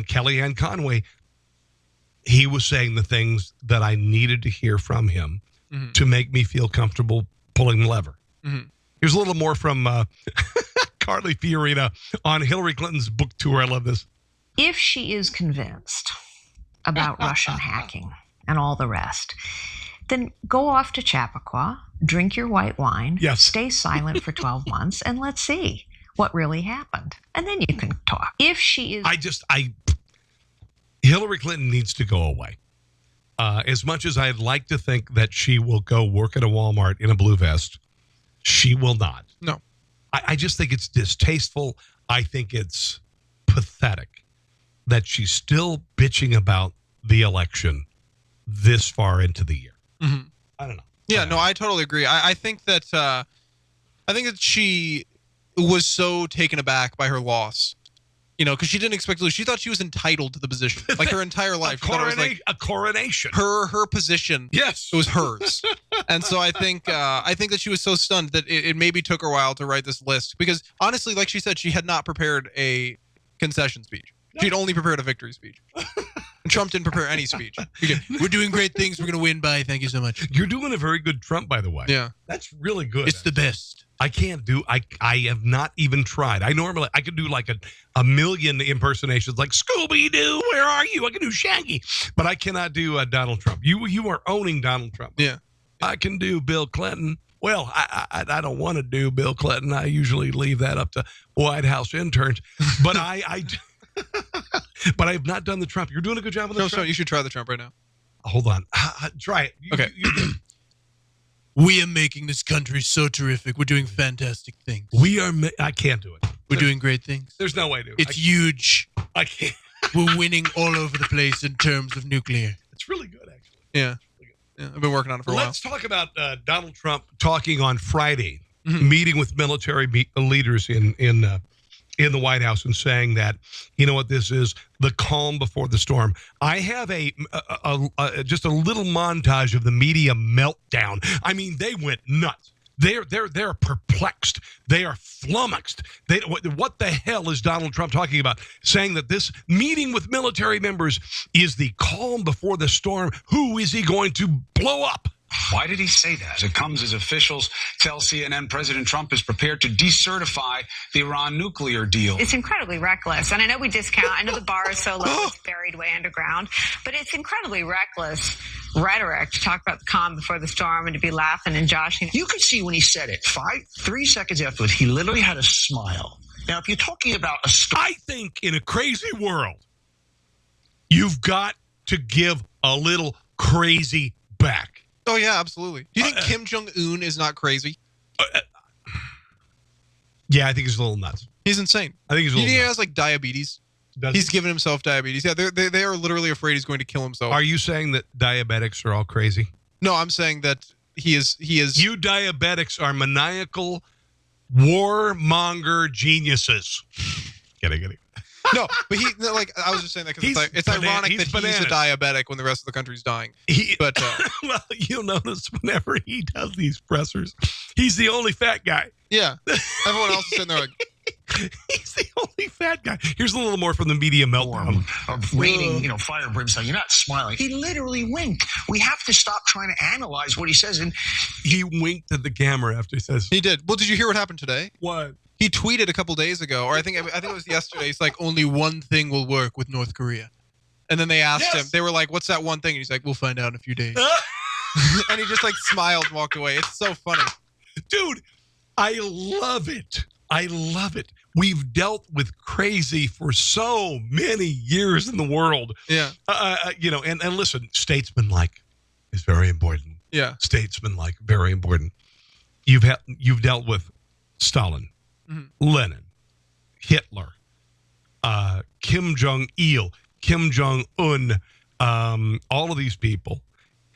Kellyanne Conway, he was saying the things that I needed to hear from him to make me feel comfortable pulling the lever. Mm-hmm. Here's a little more from Carly Fiorina on Hillary Clinton's book tour. I love this. If she is convinced about Russian hacking and all the rest, then go off to Chappaqua, drink your white wine, stay silent for 12 months, and let's see what really happened. And then you can talk. If she is... Hillary Clinton needs to go away. As much as I'd like to think that she will go work at a Walmart in a blue vest, she will not. No. I just think it's distasteful. I think it's pathetic that she's still bitching about the election this far into the year. Mm-hmm. I don't know. Yeah, no, I totally agree. I think that she was so taken aback by her loss. You know, because she didn't expect to lose. She thought she was entitled to the position, like her entire life. A coronation. Her position. Yes, it was hers. And so I think that she was so stunned that it maybe took her a while to write this list because honestly, like she said, she had not prepared a concession speech. She'd only prepared a victory speech. And Trump didn't prepare any speech. We're doing great things. We're going to win by. Thank you so much. You're doing a very good Trump, by the way. Yeah, that's really good. It's the best. I can't do. I have not even tried. I could do like a million impersonations, like Scooby Doo. Where are you? I can do Shaggy, but I cannot do Donald Trump. You are owning Donald Trump. Yeah, I can do Bill Clinton. Well, I don't want to do Bill Clinton. I usually leave that up to White House interns. But I but I have not done the Trump. You're doing a good job on the Trump. No, you should try the Trump right now. hold on. Try it. Okay. We are making this country so terrific. We're doing fantastic things. I can't do it. We're doing great things. There's no way to do it. It's huge. I can't. We're winning all over the place in terms of nuclear. It's really good, actually. Yeah. I've been working on it for a while. Let's talk about Donald Trump talking on Friday, meeting with military leaders in the White House and saying that, you know what, this is the calm before the storm. I have just a little montage of the media meltdown. I mean, they went nuts. They're perplexed. They are flummoxed. What the hell is Donald Trump talking about? Saying that this meeting with military members is the calm before the storm. Who is he going to blow up? Why did he say that? It comes as officials tell CNN President Trump is prepared to decertify the Iran nuclear deal. It's incredibly reckless. And I know we discount, I know the bar is so low, it's buried way underground, but it's incredibly reckless rhetoric to talk about the calm before the storm and to be laughing and joshing. You could see when he said it, 3 seconds afterwards, he literally had a smile. Now, if you're talking about a storm. I think in a crazy world, you've got to give a little crazy back. Oh, yeah, absolutely. Do you think Kim Jong-un is not crazy? Yeah, I think he's a little nuts. He's insane. I think he's a little nuts. He nuts. has, like, diabetes. Does he's given himself diabetes. Yeah, they are literally afraid he's going to kill himself. Are you saying that diabetics are all crazy? No, I'm saying that he is. You diabetics are maniacal, warmonger geniuses. Get it. No, but I was just saying that because it's ironic that he's a diabetic when the rest of the country's dying. Well, you'll notice whenever he does these pressers, he's the only fat guy. Yeah, everyone else is sitting there like. He's the only fat guy. Here's a little more from the media meltdown. Of raining, fire and brimstone. You're not smiling. He literally winked. We have to stop trying to analyze what he says. And he winked at the camera after he says. He did. Well, did you hear what happened today? What? He tweeted a couple days ago, or I think it was yesterday. He's like, only one thing will work with North Korea. And then they asked him, they were like, what's that one thing? And he's like, we'll find out in a few days. And he just like smiled and walked away. It's so funny. Dude, I love it. We've dealt with crazy for so many years in the world. Yeah. And listen, statesman-like is very important. Yeah. Statesman-like, very important. You've dealt with Stalin, Lenin, Hitler, Kim Jong-il, Kim Jong-un, all of these people.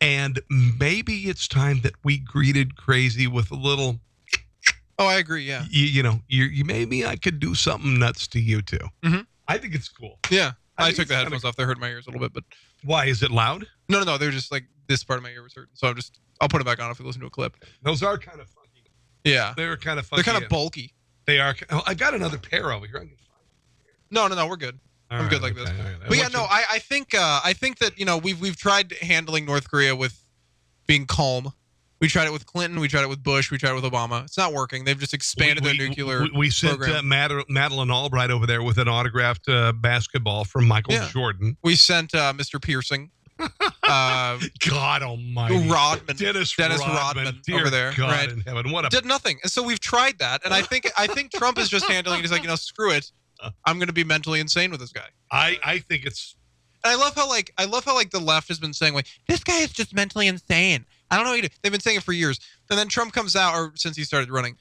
And maybe it's time that we greeted crazy with a little... Oh, I agree, yeah. You maybe I could do something nuts to you, too. Mm-hmm. I think it's cool. Yeah. I took the headphones off. They hurt my ears a little bit, but... Why? Is it loud? No. They're just like, this part of my ear was hurting. So I'll put it back on if we listen to a clip. Those are kind of funky. Yeah. They're kind of funky. They're kind of bulky. They are. Oh, I got another pair over here. No, we're good. I'm good like this. But yeah, no, I think that, we've tried handling North Korea with being calm. We tried it with Clinton. We tried it with Bush. We tried it with Obama. It's not working. They've just expanded their nuclear We sent Madeleine Albright over there with an autographed basketball from Michael Jordan. We sent Mr. Piercing. God almighty. Rodman. Dennis Rodman over there. God right? in heaven. Did nothing. And so we've tried that. And I think Trump is just handling it. He's like, screw it. I'm going to be mentally insane with this guy. I think it's... And I love how the left has been saying, like, this guy is just mentally insane. I don't know what he did. They've been saying it for years. And then Trump comes out, or since he started running,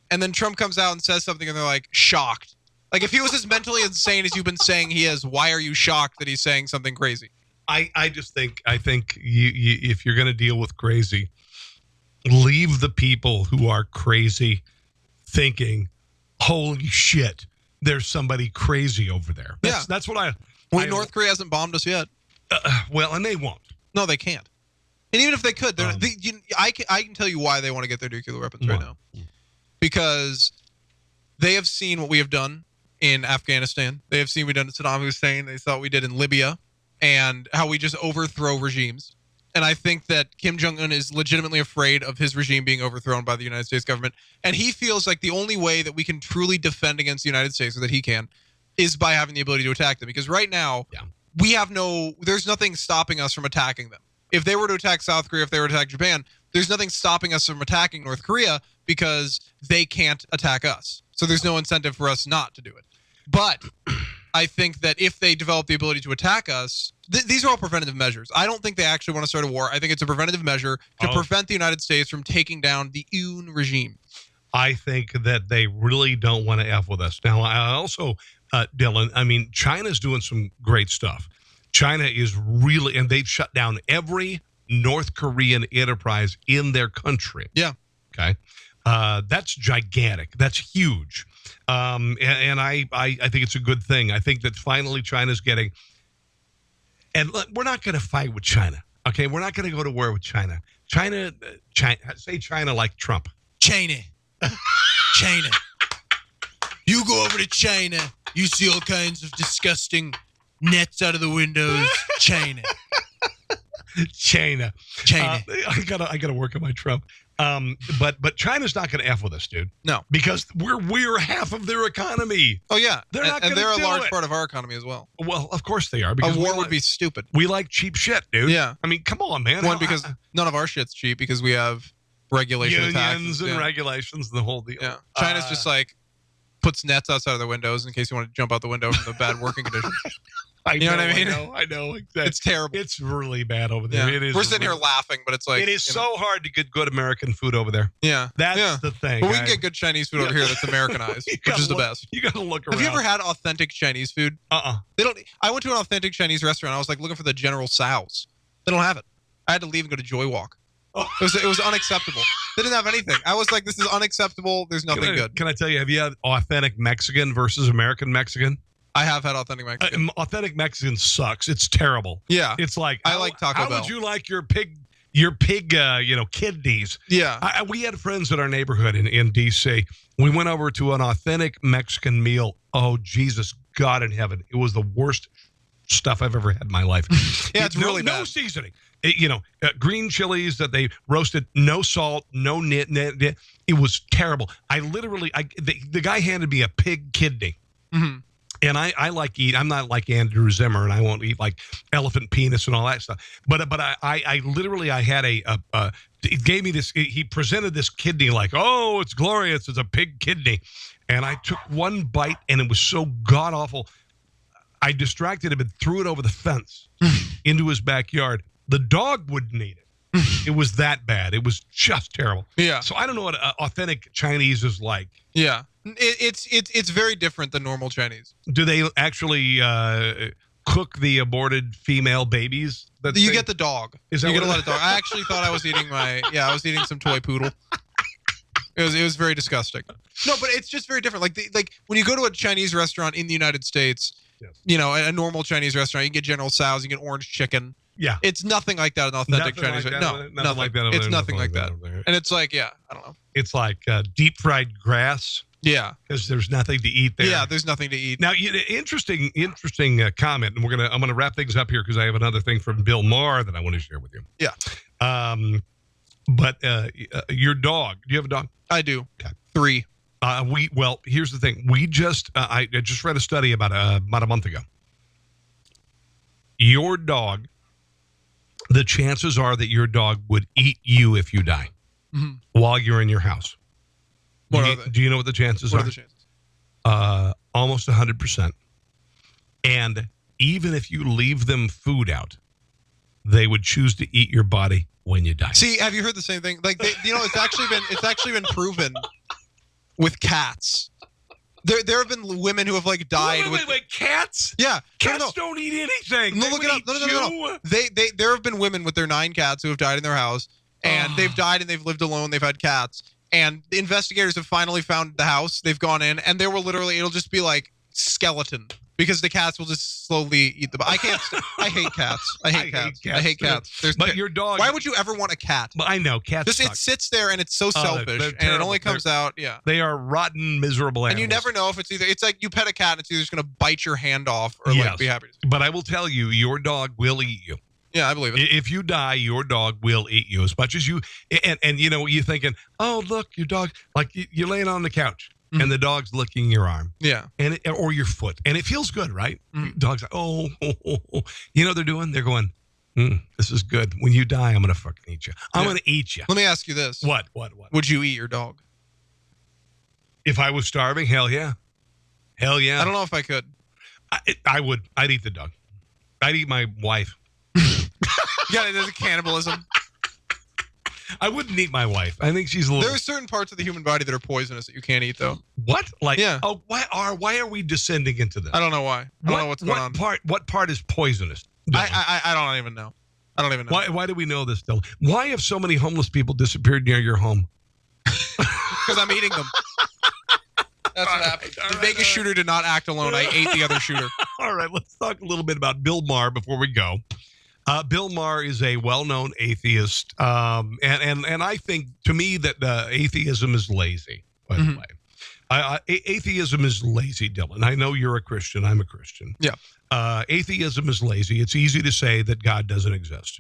and then Trump comes out and says something, and they're like, shocked. Like, if he was as mentally insane as you've been saying he is, why are you shocked that he's saying something crazy? I think you if you're going to deal with crazy, leave the people who are crazy thinking, holy shit, there's somebody crazy over there. That's what North Korea hasn't bombed us yet. Well, and they won't. No, they can't. And even if they could, I can tell you why they want to get their nuclear weapons right now. Because they have seen what we have done in Afghanistan. They have seen what we've done to Saddam Hussein. They saw what we did in Libya and how we just overthrow regimes. And I think that Kim Jong-un is legitimately afraid of his regime being overthrown by the United States government. And he feels like the only way that we can truly defend against the United States, or that he can, is by having the ability to attack them. Because right now, there's nothing stopping us from attacking them. If they were to attack South Korea, if they were to attack Japan, there's nothing stopping us from attacking North Korea because they can't attack us. So there's no incentive for us not to do it. But I think that if they develop the ability to attack us, these are all preventative measures. I don't think they actually want to start a war. I think it's a preventative measure to prevent the United States from taking down the UN regime. I think that they really don't want to F with us. Now, I also, Dylan, I mean, China's doing some great stuff. China is really, and they've shut down every North Korean enterprise in their country. Yeah. Okay. That's gigantic. That's huge. And I think it's a good thing. I think that finally China's getting, and look, we're not going to fight with China. Okay. We're not going to go to war with China. China, say China like Trump. China. You go over to China, you see all kinds of disgusting nets out of the windows. China. I gotta work on my Trump. But China's not going to F with us, dude. No, because we're half of their economy. Oh yeah, they're not. And they're a large part of our economy as well. Well, of course they are. Because a war would be stupid. We like cheap shit, dude. Yeah, I mean, come on, man. One, because none of our shit's cheap because we have regulations, unions, and regulations, and the whole deal. Yeah, China's just like puts nets outside of their windows in case you want to jump out the window from the bad working conditions. I know what I mean? I know. Exactly. It's terrible. It's really bad over there. Yeah. It is. We're sitting here laughing, but it's like it is so hard to get good American food over there. Yeah, that's the thing. But we can get good Chinese food over here that's Americanized, which is the best. You got to look around. Have you ever had authentic Chinese food? They don't. I went to an authentic Chinese restaurant. I was like looking for the General Tso's. They don't have it. I had to leave and go to Joy Walk. It was unacceptable. They didn't have anything. I was like, this is unacceptable. There's nothing good. Can I tell you, have you had authentic Mexican versus American Mexican? I have had authentic Mexican. Authentic Mexican sucks. It's terrible. Yeah. It's like, I like Taco Bell. How would you like your pig, kidneys? Yeah. We had friends in our neighborhood in D.C. We went over to an authentic Mexican meal. Oh, Jesus, God in heaven. It was the worst stuff I've ever had in my life. Yeah, it's really bad. No seasoning. Green chilies that they roasted, no salt, no nit. It was terrible. The guy handed me a pig kidney. Mm-hmm. And I like eat. I'm not like Andrew Zimmer, and I won't eat like elephant penis and all that stuff. But I had he gave me this. He presented this kidney like, oh, it's glorious. It's a pig kidney, and I took one bite, and it was so god awful. I distracted him and threw it over the fence into his backyard. The dog wouldn't eat it. It was that bad. It was just terrible. Yeah. So I don't know what authentic Chinese is like. Yeah. It's very different than normal Chinese. Do they actually cook the aborted female babies? You get the dog. You get a lot of dog. I actually thought I was eating I was eating some toy poodle. It was very disgusting. No, but it's just very different. Like when you go to a Chinese restaurant in the United States, yes. A normal Chinese restaurant, you can get General Tso's, you can get orange chicken. Yeah. It's nothing like that in authentic Chinese. Nothing like that. It's nothing like that. And it's like, I don't know. It's like deep fried grass. Yeah, because there's nothing to eat there. Yeah, there's nothing to eat. Now, interesting comment, and I'm gonna wrap things up here because I have another thing from Bill Maher that I want to share with you. Yeah. But your dog. Do you have a dog? I do. Okay. 3. Here's the thing. We just I just read a study about a month ago. Your dog. The chances are that your dog would eat you if you die while you're in your house. Do you know what the chances are? What are the chances? Almost 100%. And even if you leave them food out, they would choose to eat your body when you die. See, have you heard the same thing? Like, it's actually been proven with cats. There have been women who have died. Wait, cats? Yeah, cats don't eat anything. No, look it up. No. There have been women with their 9 cats who have died in their house, and they've died and they've lived alone. They've had cats. And the investigators have finally found the house. They've gone in, and there will it'll just be like skeleton because the cats will just slowly eat them. I hate cats. I hate cats. Your dog. Why would you ever want a cat? I know cats. It sits there and it's so selfish, and it only comes out. Yeah, they are rotten, miserable animals. And you never know if it's like you pet a cat and it's either just going to bite your hand off or be happy. But I will tell you, your dog will eat you. Yeah, I believe it. If you die, your dog will eat you as much as you. And you're thinking, oh, look, your dog, like you're laying on the couch and the dog's licking your arm. Yeah. Or your foot. And it feels good, right? Dog's like, oh. You know what they're doing? They're going, this is good. When you die, I'm going to fucking eat you. I'm going to eat you. Let me ask you this. What? Would you eat your dog? If I was starving? Hell yeah. I don't know if I could. I'd eat the dog. I'd eat my wife. Yeah, there's a cannibalism. I wouldn't eat my wife. I think she's a little... There are certain parts of the human body that are poisonous that you can't eat, though. What? Like, yeah. Oh, why are we descending into this? I don't know why. I don't know what's going on. What part is poisonous? I don't even know. I don't even know. Why do we know this, Dylan? Why have so many homeless people disappeared near your home? Because I'm eating them. That's what happened. The Vegas shooter did not act alone. I ate the other shooter. All right, let's talk a little bit about Bill Maher before we go. Bill Maher is a well-known atheist, and I think, to me, that atheism is lazy, by the way. Atheism is lazy, Dylan. I know you're a Christian. I'm a Christian. Yeah. Atheism is lazy. It's easy to say that God doesn't exist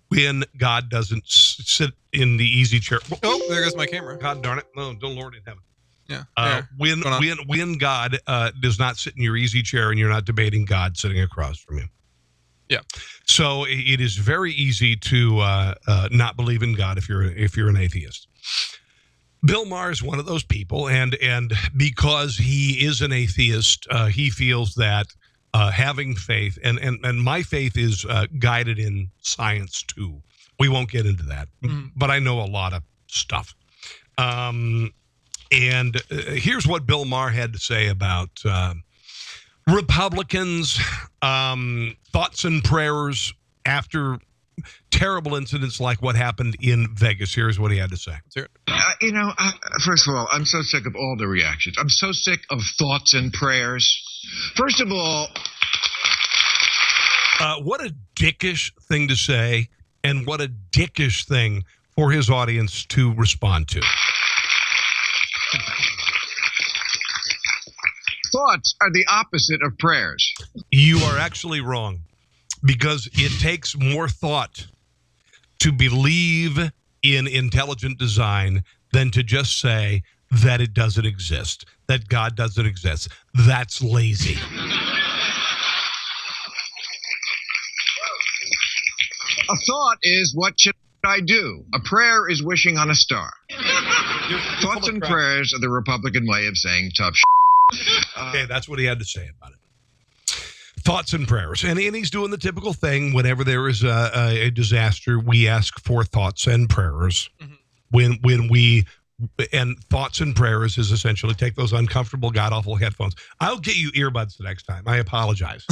when God doesn't sit in the easy chair. Oh, there goes my camera. God darn it. No, don't Lord in heaven. Yeah. When God does not sit in your easy chair and you're not debating God sitting across from you. Yeah. So it is very easy to not believe in God if you're an atheist. Bill Maher is one of those people, and because he is an atheist, he feels that having faith, and my faith is guided in science too. We won't get into that, but I know a lot of stuff. And here's what Bill Maher had to say about Republicans' thoughts and prayers after terrible incidents like what happened in Vegas. Here's what he had to say. First of all, I'm so sick of all the reactions. I'm so sick of thoughts and prayers. First of all... what a dickish thing to say, and what a dickish thing for his audience to respond to. Thoughts are the opposite of prayers. You are actually wrong, because it takes more thought to believe in intelligent design than to just say that it doesn't exist, that God doesn't exist. That's lazy. A thought is, what should I do? A prayer is wishing on a star. Thoughts and prayers are the Republican way of saying tough shit. Okay, that's what he had to say about it. Thoughts and prayers. And he's doing the typical thing. Whenever there is a disaster, we ask for thoughts and prayers. When we... And thoughts and prayers is essentially take those uncomfortable, god-awful headphones. I'll get you earbuds the next time. I apologize.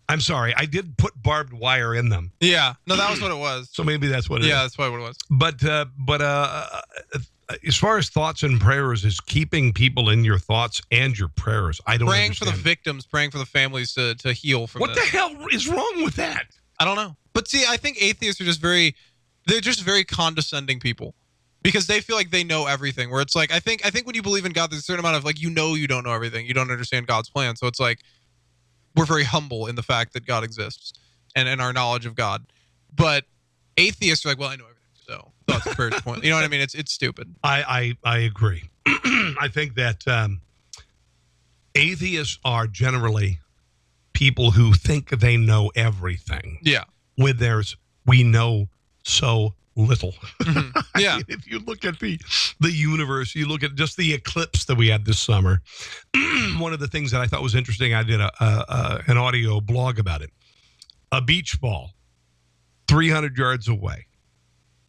I'm sorry. I did put barbed wire in them. Yeah. No, that was what it was. So maybe that's what it is. Yeah, that's probably what it was. But as far as thoughts and prayers is keeping people in your thoughts and your prayers. I don't praying understand. For the victims, praying for the families to heal from what this. The hell is wrong with that? I don't know. But see, I think atheists are they're just very condescending people. Because they feel like they know everything. Where it's like, I think when you believe in God, there's a certain amount of like, you don't know everything. You don't understand God's plan. So it's like, we're very humble in the fact that God exists and our knowledge of God. But atheists are like, well, I know everything. So thoughts and prayers point. You know what I mean? It's stupid. I agree. I think that atheists are generally people who think they know everything. Yeah. When we know so little. Yeah. If you look at the universe, you look at just the eclipse that we had this summer. One of the things that I thought was interesting, I did an audio blog about it. A beach ball, 300 yards away,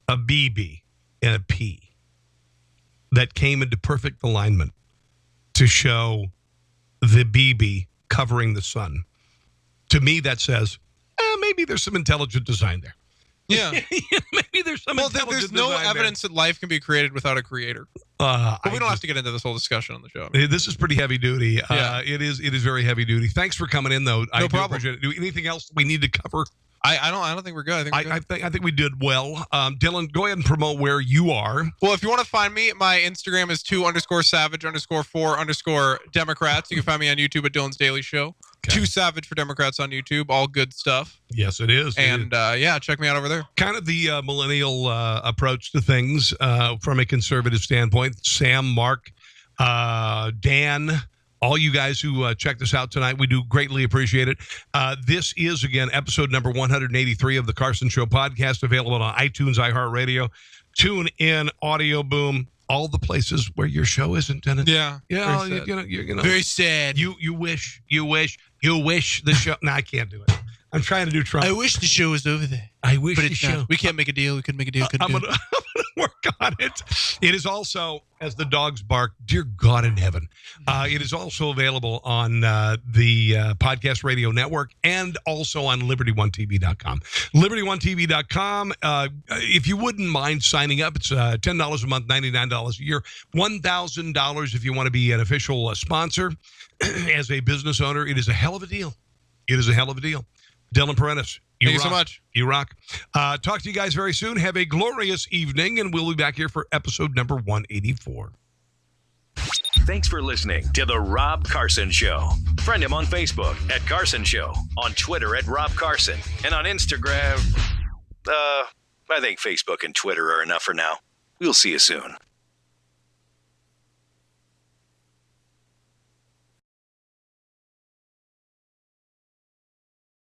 a BB and a P that came into perfect alignment to show the BB covering the sun. To me, that says, maybe there's some intelligent design there. Yeah. Maybe there's some intelligent there's no evidence that life can be created without a creator. But we don't have to get into this whole discussion on the show. This is pretty heavy duty. Yeah. It is very heavy duty. Thanks for coming in, though. No problem. Appreciate it. Anything else we need to cover? I don't think we're good. I think we did well. Dylan, go ahead and promote where you are. Well, if you want to find me, my Instagram is 2_savage_4_Democrats. You can find me on YouTube at Dylan's Daily Show. Okay. 2 Savage for Democrats on YouTube. All good stuff. Yes, it is. And check me out over there. Kind of the millennial approach to things from a conservative standpoint. Sam, Mark, Dan, all you guys who checked us out tonight, we do greatly appreciate it. This is, again, episode number 183 of the Carson Show podcast, available on iTunes, iHeartRadio, TuneIn, Audio Boom, all the places where your show isn't, Dennis. Yeah. Yeah. Very sad. You wish You wish the show. No, I can't do it. I'm trying to do Trump. I wish the show was over there. I wish But the it's show. not. We can't make a deal. We couldn't make a deal. I'm gonna work on it. It is also, as the dogs bark, dear God in heaven. It is also available on the Podcast Radio Network and also on LibertyOneTV.com. LibertyOneTV.com. If you wouldn't mind signing up, it's $10 a month, $99 a year, $1,000 if you want to be an official sponsor as a business owner. It is a hell of a deal. It is a hell of a deal. Dylan Parentis. Thank you so much. You rock. Talk to you guys very soon. Have a glorious evening, and we'll be back here for episode number 184. Thanks for listening to The Rob Carson Show. Friend him on Facebook at Carson Show, on Twitter at Rob Carson, and on Instagram. I think Facebook and Twitter are enough for now. We'll see you soon.